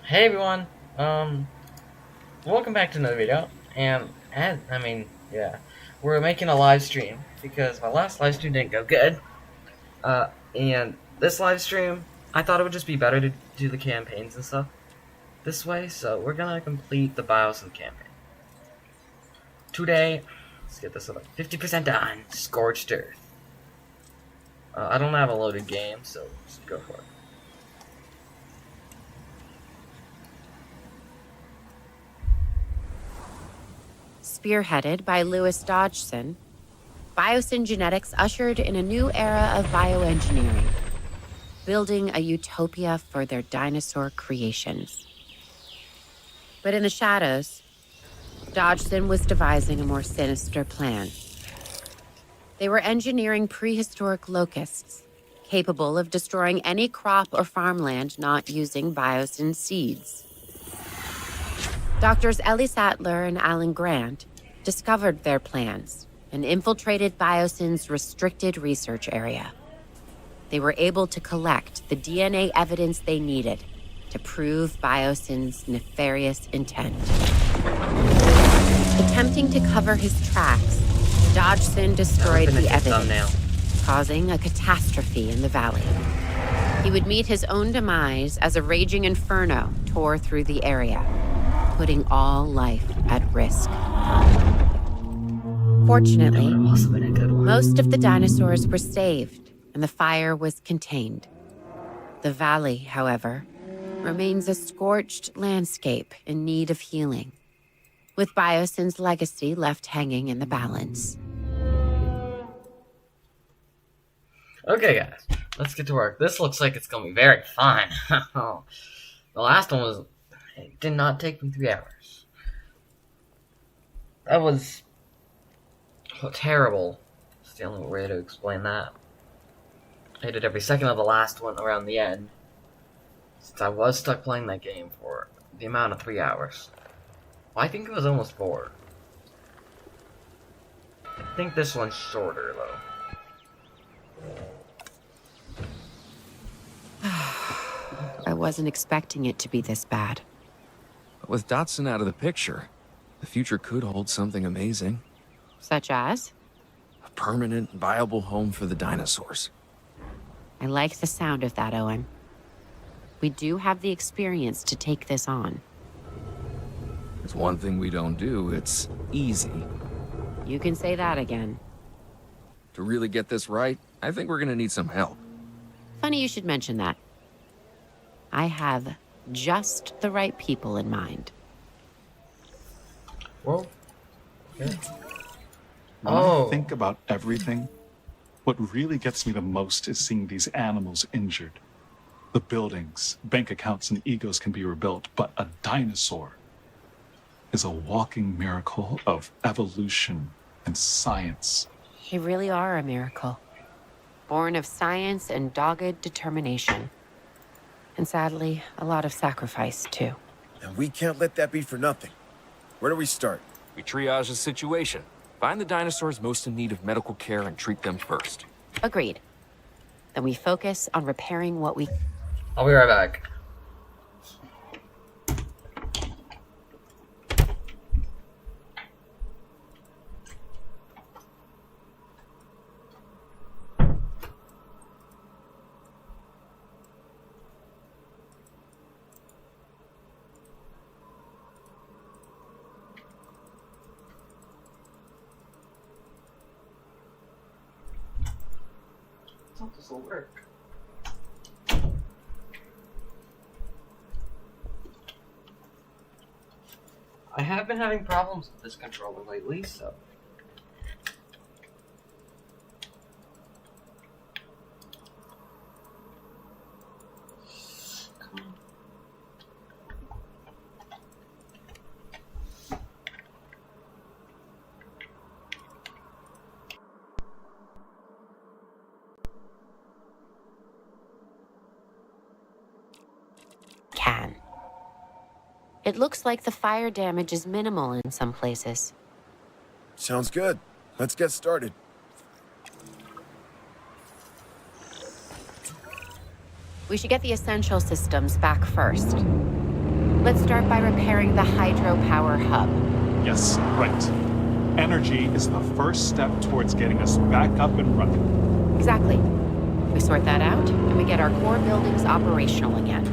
Hey everyone, welcome back to another video, yeah, we're making a live stream, because my last live stream didn't go good, and this live stream, I thought it would just be better to do the campaigns and stuff this way, so we're gonna complete the Biosyn campaign. Today, let's get this up, 50% done, Scorched Earth. I don't have a loaded game, so just go for it. Spearheaded by Louis Dodgson, Biosyn genetics ushered in a new era of bioengineering, building a utopia for their dinosaur creations. But in the shadows, Dodgson was devising a more sinister plan. They were engineering prehistoric locusts, capable of destroying any crop or farmland not using Biosyn seeds. Doctors Ellie Sattler and Alan Grant discovered their plans and infiltrated Biosyn's restricted research area. They were able to collect the DNA evidence they needed to prove Biosyn's nefarious intent. Attempting to cover his tracks, Dodgson destroyed the evidence, causing a catastrophe in the valley. He would meet his own demise as a raging inferno tore through the area, putting all life at risk. Fortunately, most of the dinosaurs were saved and the fire was contained. The valley, however, remains a scorched landscape in need of healing, with Biosyn's legacy left hanging in the balance. Okay guys, let's get to work. This looks like it's gonna be very fun. The last one it did not take me 3 hours. That was terrible. It's the only way to explain that. I hated every second of the last one around the end, since I was stuck playing that game for the amount of 3 hours. Well, I think it was almost 4. I think this one's shorter though. I wasn't expecting it to be this bad. With Dodgson out of the picture, the future could hold something amazing. Such as? A permanent, viable home for the dinosaurs. I like the sound of that, Owen. We do have the experience to take this on. There's one thing we don't do, it's easy. You can say that again. To really get this right, I think we're gonna need some help. Funny you should mention that. I have just the right people in mind. Whoa. Okay. When I think about everything, what really gets me the most is seeing these animals injured. The buildings, bank accounts, and egos can be rebuilt, but a dinosaur is a walking miracle of evolution and science. They really are a miracle. Born of science and dogged determination. And sadly, a lot of sacrifice, too. And we can't let that be for nothing. Where do we start? We triage the situation. Find the dinosaurs most in need of medical care and treat them first. Agreed. Then we focus on repairing what we... I'll be right back. I thought this will work. I have been having problems with this controller lately, so... Come on. can. It looks like the fire damage is minimal in some places. Sounds good. Let's get started. We should get the essential systems back first. Let's start by repairing the hydropower hub. Yes, right. Energy is the first step towards getting us back up and running. Exactly. We sort that out, and we get our core buildings operational again.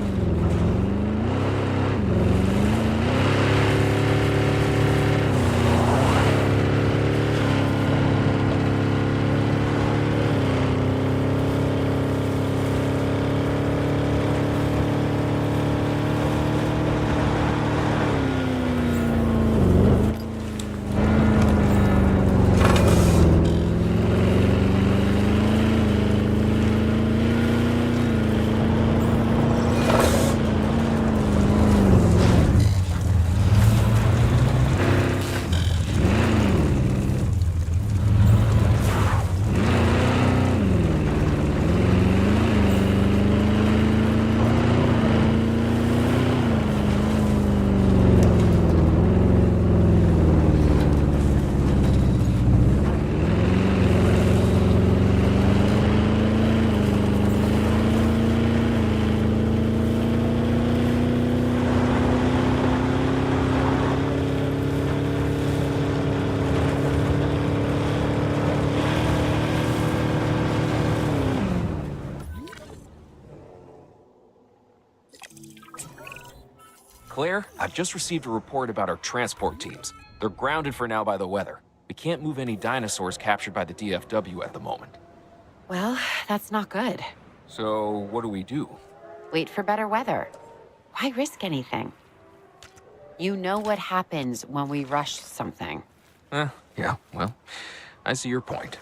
Claire, I've just received a report about our transport teams. They're grounded for now by the weather. We can't move any dinosaurs captured by the DFW at the moment. Well, that's not good. So, what do we do? Wait for better weather. Why risk anything? You know what happens when we rush something. Yeah, well, I see your point.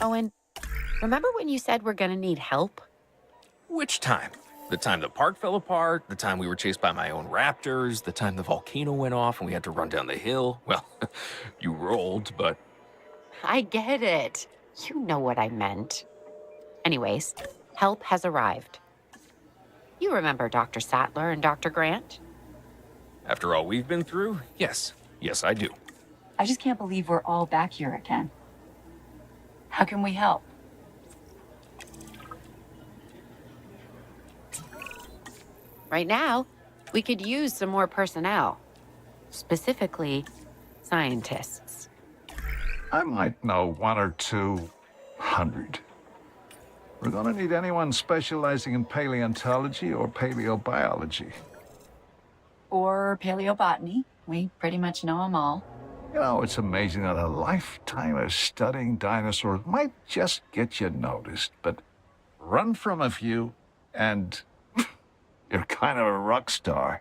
Owen, remember when you said we're gonna need help? Which time? The time the park fell apart, the time we were chased by my own raptors, the time the volcano went off and we had to run down the hill. Well, you rolled, but... I get it. You know what I meant. Anyways, help has arrived. You remember Dr. Sattler and Dr. Grant? After all we've been through, yes. Yes, I do. I just can't believe we're all back here again. How can we help? Right now, we could use some more personnel. Specifically, scientists. I might know 1 or 200. We're gonna need anyone specializing in paleontology or paleobiology. Or paleobotany. We pretty much know them all. You know, it's amazing that a lifetime of studying dinosaurs might just get you noticed, but run from a few and you're kind of a rock star.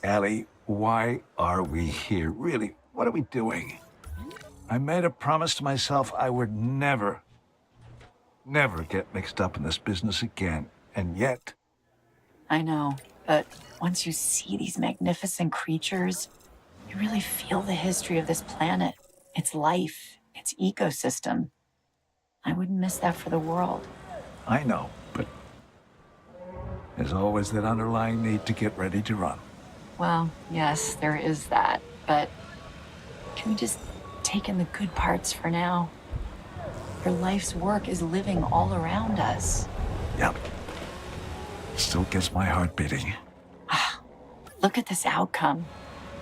Allie, why are we here? Really, what are we doing? I made a promise to myself I would never get mixed up in this business again. And yet, I know, but once you see these magnificent creatures, you really feel the history of this planet, its life, its ecosystem. I wouldn't miss that for the world. I know, but there's always that underlying need to get ready to run. Well, yes, there is that, but can we just take in the good parts for now? Your life's work is living all around us. Yep. Still gets my heart beating. Look at this outcome.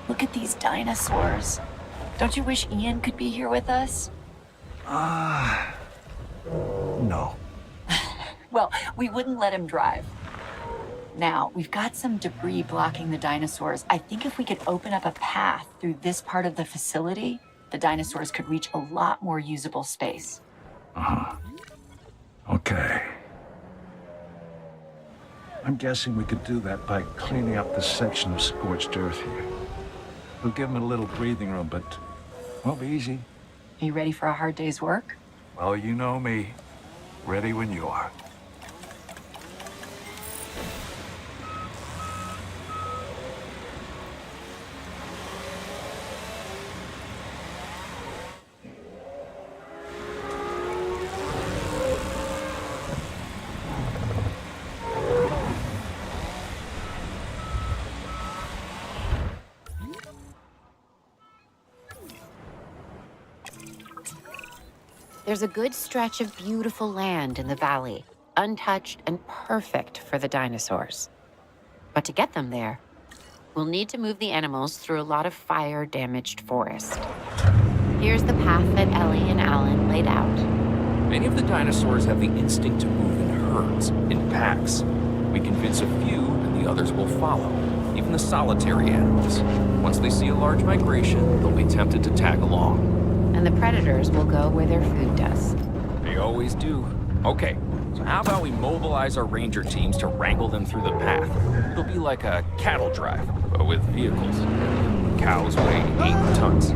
Look at these dinosaurs. Don't you wish Ian could be here with us? No. Well, we wouldn't let him drive. Now, we've got some debris blocking the dinosaurs. I think if we could open up a path through this part of the facility, the dinosaurs could reach a lot more usable space. Okay. I'm guessing we could do that by cleaning up this section of scorched earth here. We'll give them a little breathing room, but won't be easy. Are you ready for a hard day's work? Well, you know me. Ready when you are. There's a good stretch of beautiful land in the valley, untouched and perfect for the dinosaurs. But to get them there, we'll need to move the animals through a lot of fire-damaged forest. Here's the path that Ellie and Alan laid out. Many of the dinosaurs have the instinct to move in herds, in packs. We convince a few, and the others will follow, even the solitary animals. Once they see a large migration, they'll be tempted to tag along. And the predators will go where their food does. They always do. Okay, so how about we mobilize our ranger teams to wrangle them through the path? It'll be like a cattle drive, but with vehicles. Cows weigh 8 tons.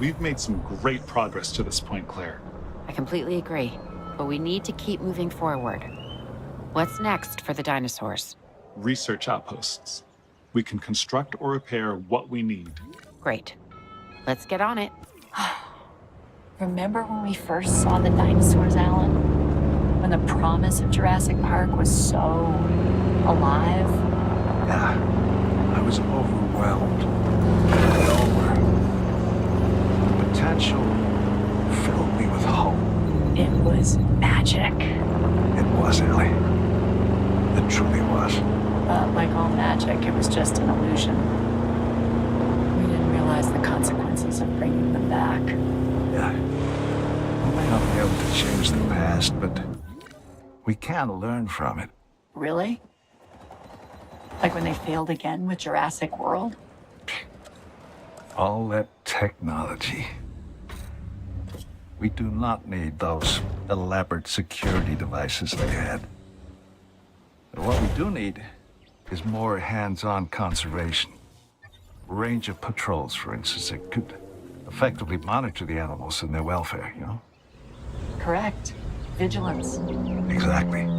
We've made some great progress to this point, Claire. I completely agree, but we need to keep moving forward. What's next for the dinosaurs? Research outposts. We can construct or repair what we need. Great. Let's get on it. Remember when we first saw the dinosaurs, Alan? When the promise of Jurassic Park was so alive? Yeah, I was overwhelmed. Over. The potential filled me with hope. It was magic. It was, Ellie. It truly was. But like all magic, it was just an illusion. We didn't realize the consequences of bringing them back. Yeah. We may not be able to change the past, but we can learn from it. Really? Like when they failed again with Jurassic World? All that technology. We do not need those elaborate security devices they had. But what we do need is more hands-on conservation. Range of patrols, for instance, that could effectively monitor the animals and their welfare, you know? Correct. Vigilance. Exactly.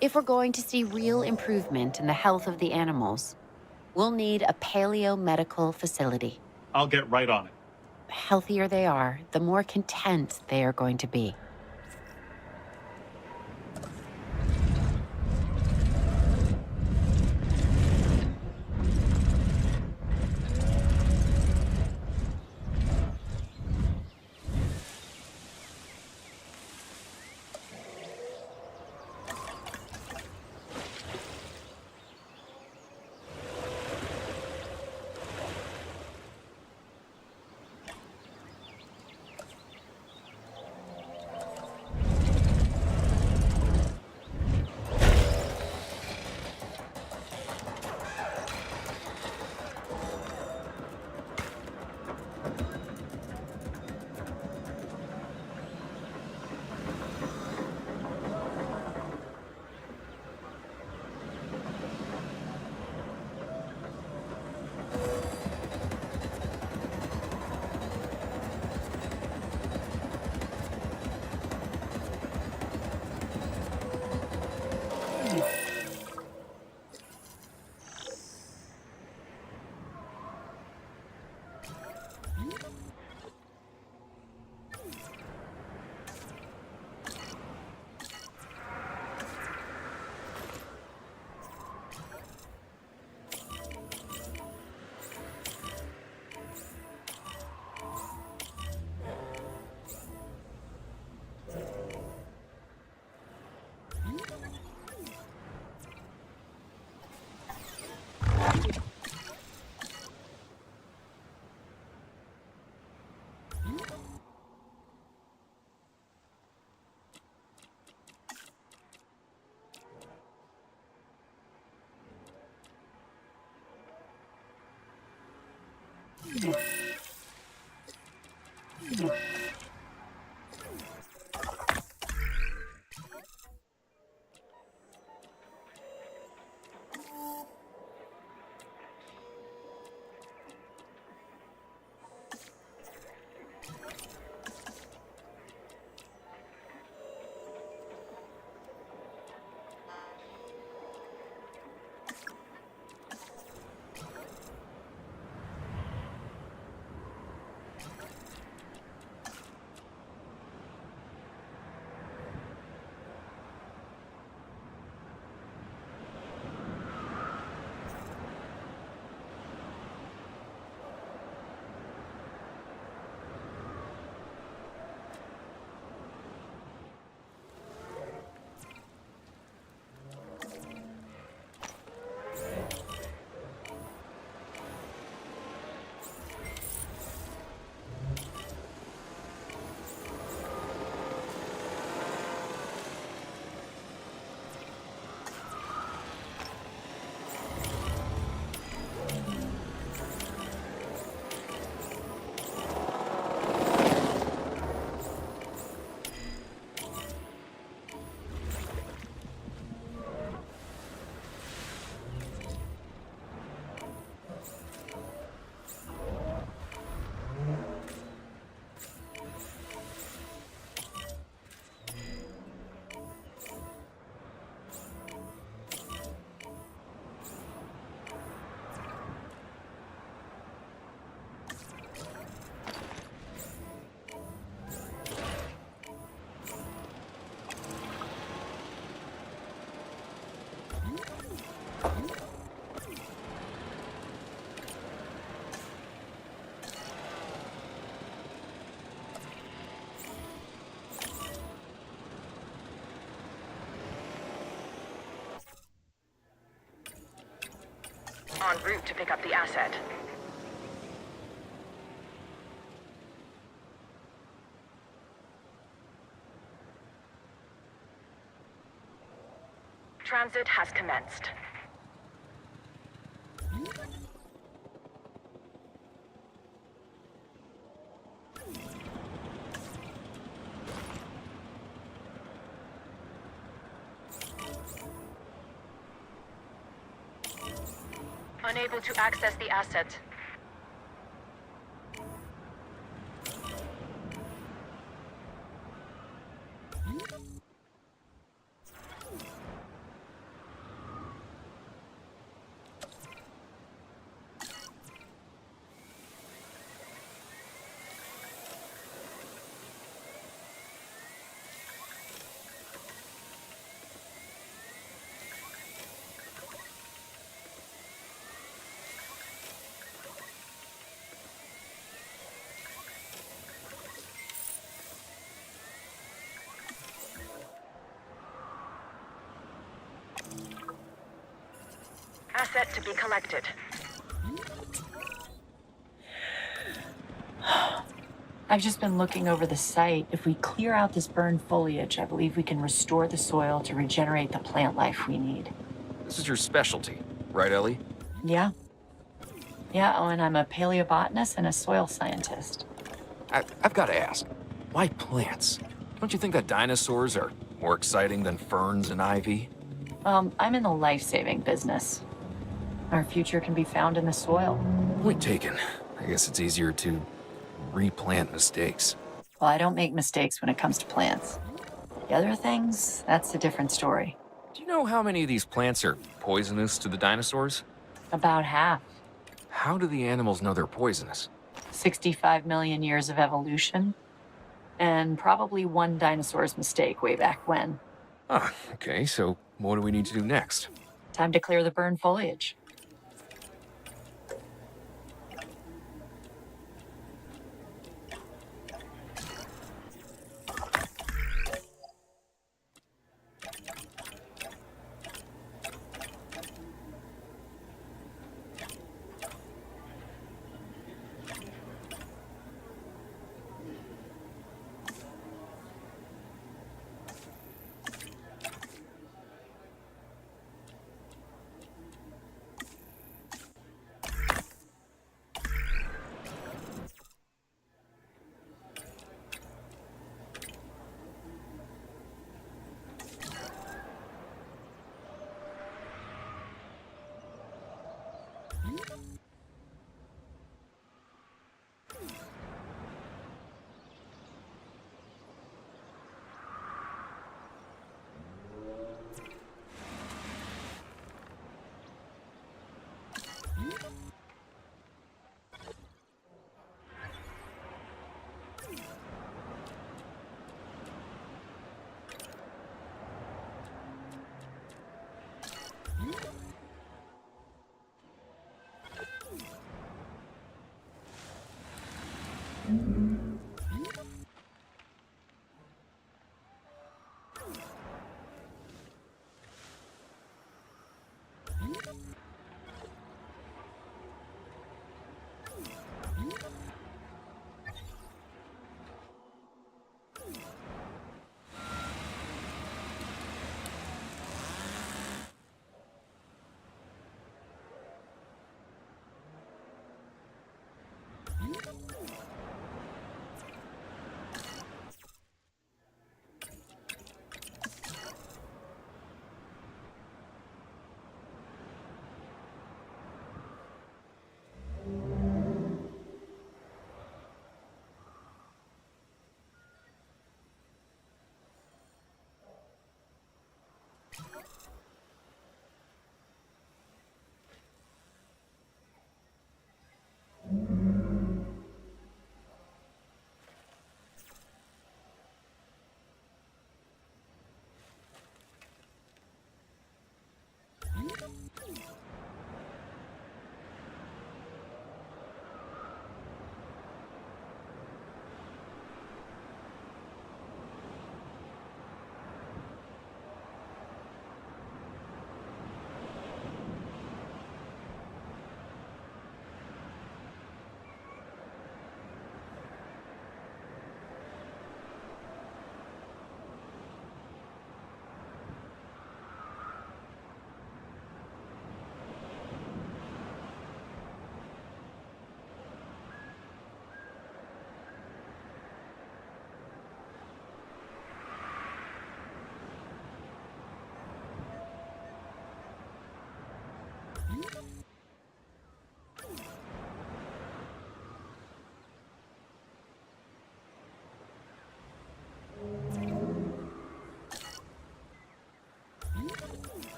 If we're going to see real improvement in the health of the animals, we'll need a paleo-medical facility. I'll get right on it. The healthier they are, the more content they are going to be. En route to pick up the asset. Transit has commenced. Unable to access the asset. asset to be collected. I've just been looking over the site. If we clear out this burned foliage, I believe we can restore the soil to regenerate the plant life we need. This is your specialty, right, Ellie? Yeah. Yeah, oh, and I'm a paleobotanist and a soil scientist. I've got to ask, why plants? Don't you think that dinosaurs are more exciting than ferns and ivy? I'm in the life-saving business. Our future can be found in the soil. Point taken. I guess it's easier to replant mistakes. Well, I don't make mistakes when it comes to plants. The other things, that's a different story. Do you know how many of these plants are poisonous to the dinosaurs? About half. How do the animals know they're poisonous? 65 million years of evolution. And probably one dinosaur's mistake way back when. Ah, okay, so what do we need to do next? Time to clear the burned foliage.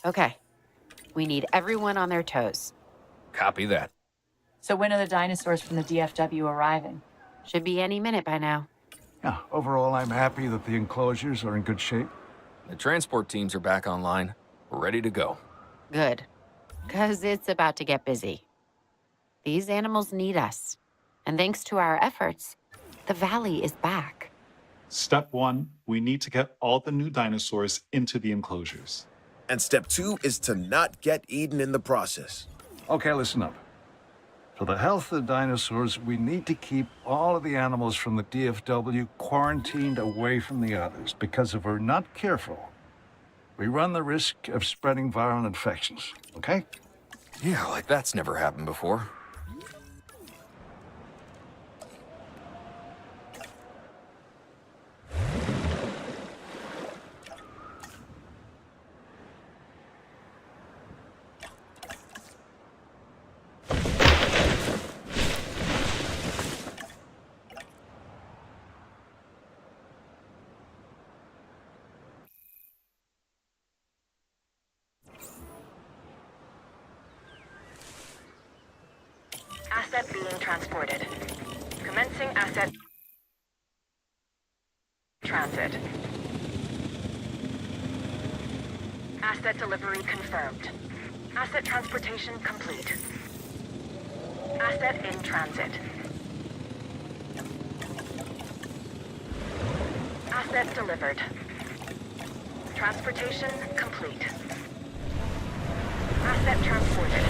Okay. We need everyone on their toes. Copy that. So when are the dinosaurs from the DFW arriving? Should be any minute by now. Yeah, overall, I'm happy that the enclosures are in good shape. The transport teams are back online. We're ready to go. Good. 'Cause it's about to get busy. These animals need us. And thanks to our efforts, the valley is back. Step 1, we need to get all the new dinosaurs into the enclosures. And step 2 is to not get eaten in the process. Okay, listen up. For the health of the dinosaurs, we need to keep all of the animals from the DFW quarantined away from the others, because if we're not careful, we run the risk of spreading viral infections, okay? Yeah, like that's never happened before. Asset being transported. Commencing asset transit. Asset delivery confirmed. Asset transportation complete. Asset in transit. Asset delivered. Transportation complete. Asset transported.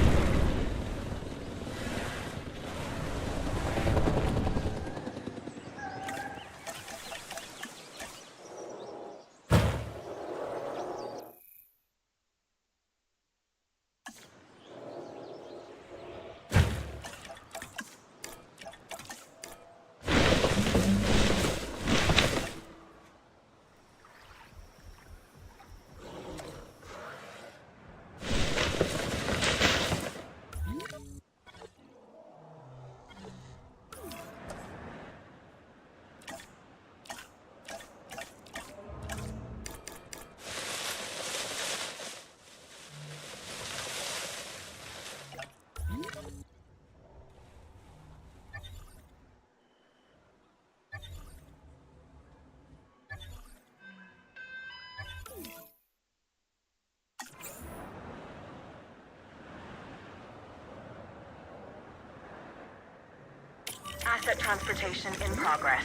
Asset transportation in progress.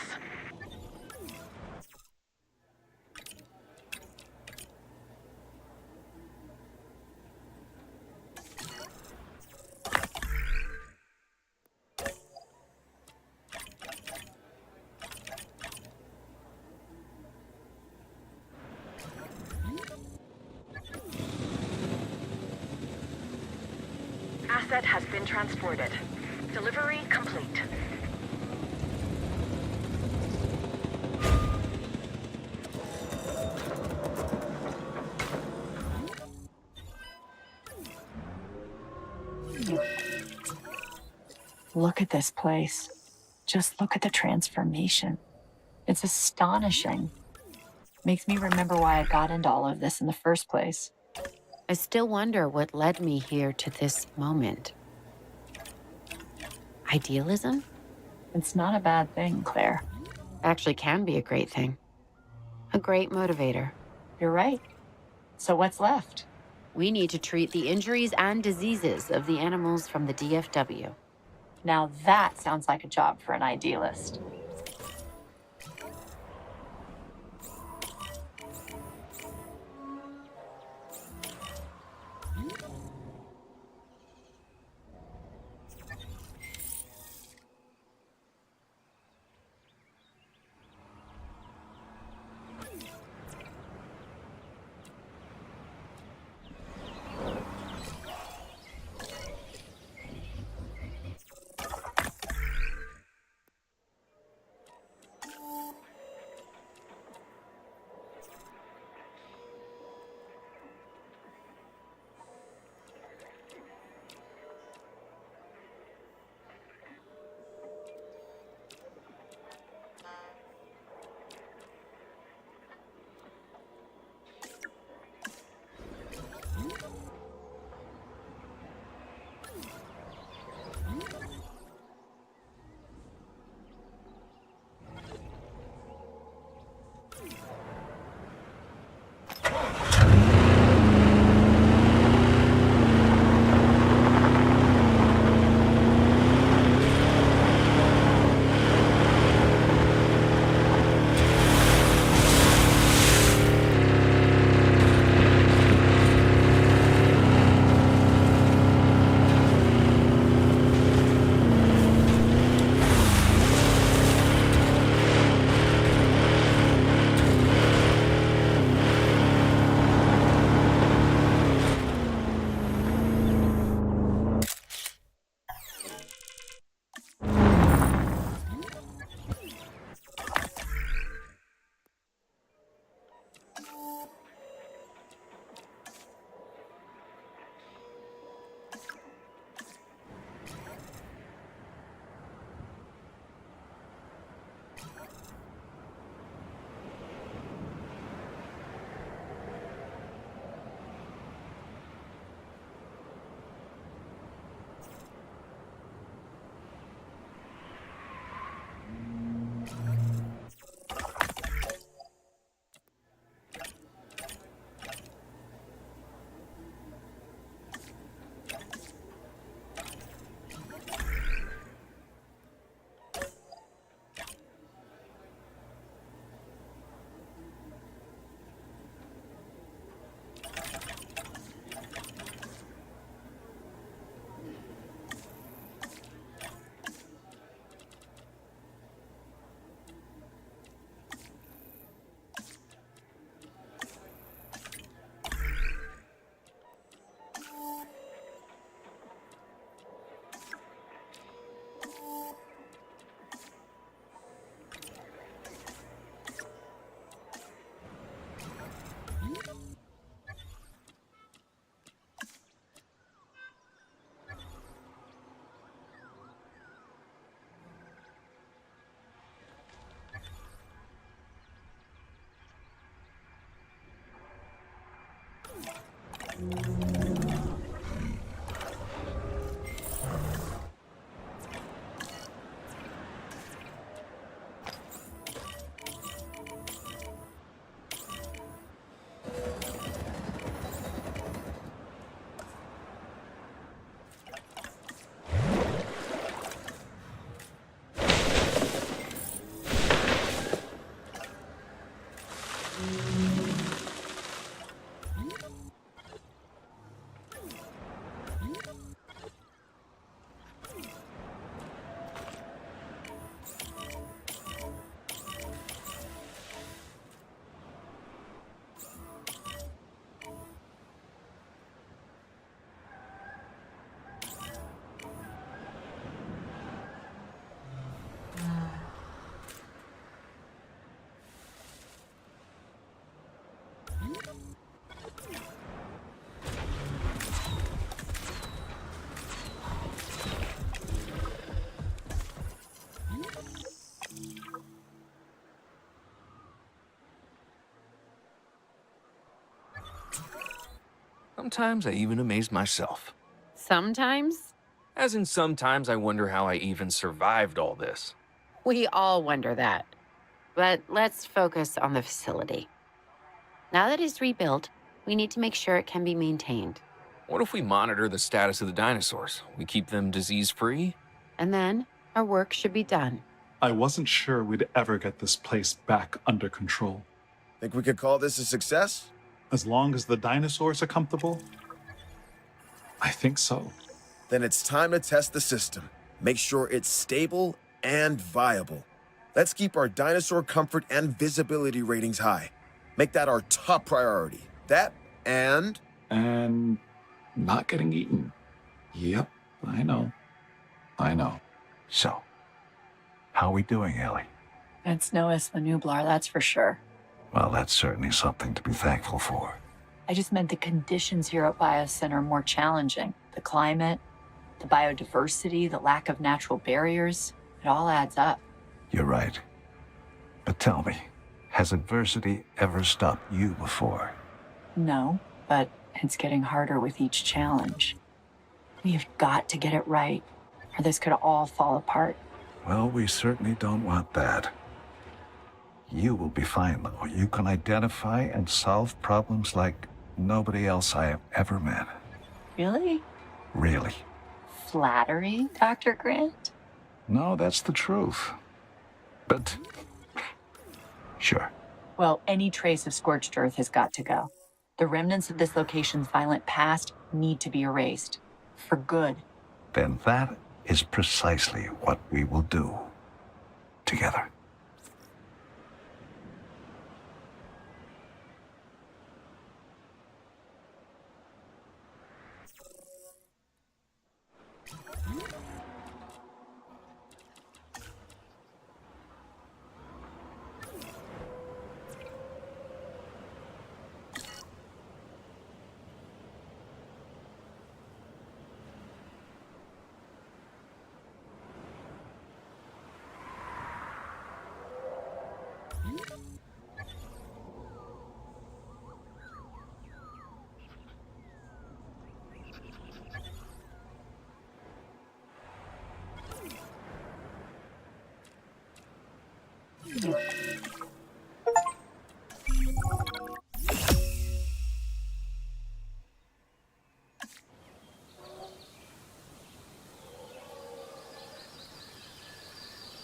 Asset has been transported. Delivery complete. Look at this place. Just look at the transformation. It's astonishing. Makes me remember why I got into all of this in the first place. I still wonder what led me here to this moment. Idealism? It's not a bad thing, Claire. Actually can be a great thing. A great motivator. You're right. So what's left? We need to treat the injuries and diseases of the animals from the DFW. Now that sounds like a job for an idealist. Sometimes I even amaze myself. Sometimes As in, sometimes I wonder how I even survived all this. we all wonder that. But let's focus on the facility. Now that it's rebuilt, we need to make sure it can be maintained. What if we monitor the status of the dinosaurs? We keep them disease-free? And then our work should be done. I wasn't sure we'd ever get this place back under control. Think we could call this a success? As long as the dinosaurs are comfortable, I think so. Then it's time to test the system. Make sure it's stable and viable. Let's keep our dinosaur comfort and visibility ratings high. Make that our top priority. That and... And not getting eaten. Yep, I know. I know. So, how are we doing, Ellie? It's no Nublar, that's for sure. Well, that's certainly something to be thankful for. I just meant the conditions here at Biosyn are more challenging. The climate, the biodiversity, the lack of natural barriers, it all adds up. You're right. But tell me, has adversity ever stopped you before? No, but it's getting harder with each challenge. We've got to get it right, or this could all fall apart. Well, we certainly don't want that. You will be fine, though. You can identify and solve problems like nobody else I have ever met. Really? Really. Flattering, Dr. Grant? No, that's the truth. But, sure. Well, any trace of scorched earth has got to go. The remnants of this location's violent past need to be erased. For good. Then that is precisely what we will do. Together.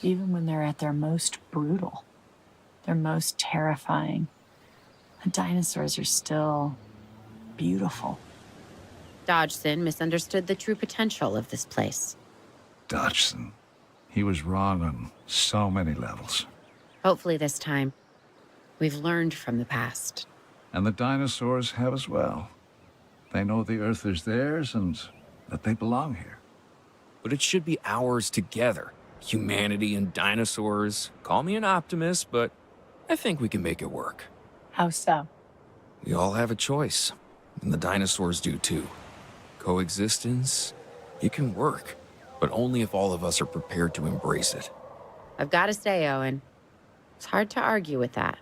Even when they're at their most brutal, their most terrifying, the dinosaurs are still beautiful. Dodgson misunderstood the true potential of this place. Dodgson. He was wrong on so many levels. Hopefully this time, we've learned from the past. And the dinosaurs have as well. They know the Earth is theirs and that they belong here. But it should be ours together. Humanity and dinosaurs. Call me an optimist, but I think we can make it work. How so? We all have a choice, and the dinosaurs do too. Coexistence, it can work, but only if all of us are prepared to embrace it. I've got to say, Owen, it's hard to argue with that.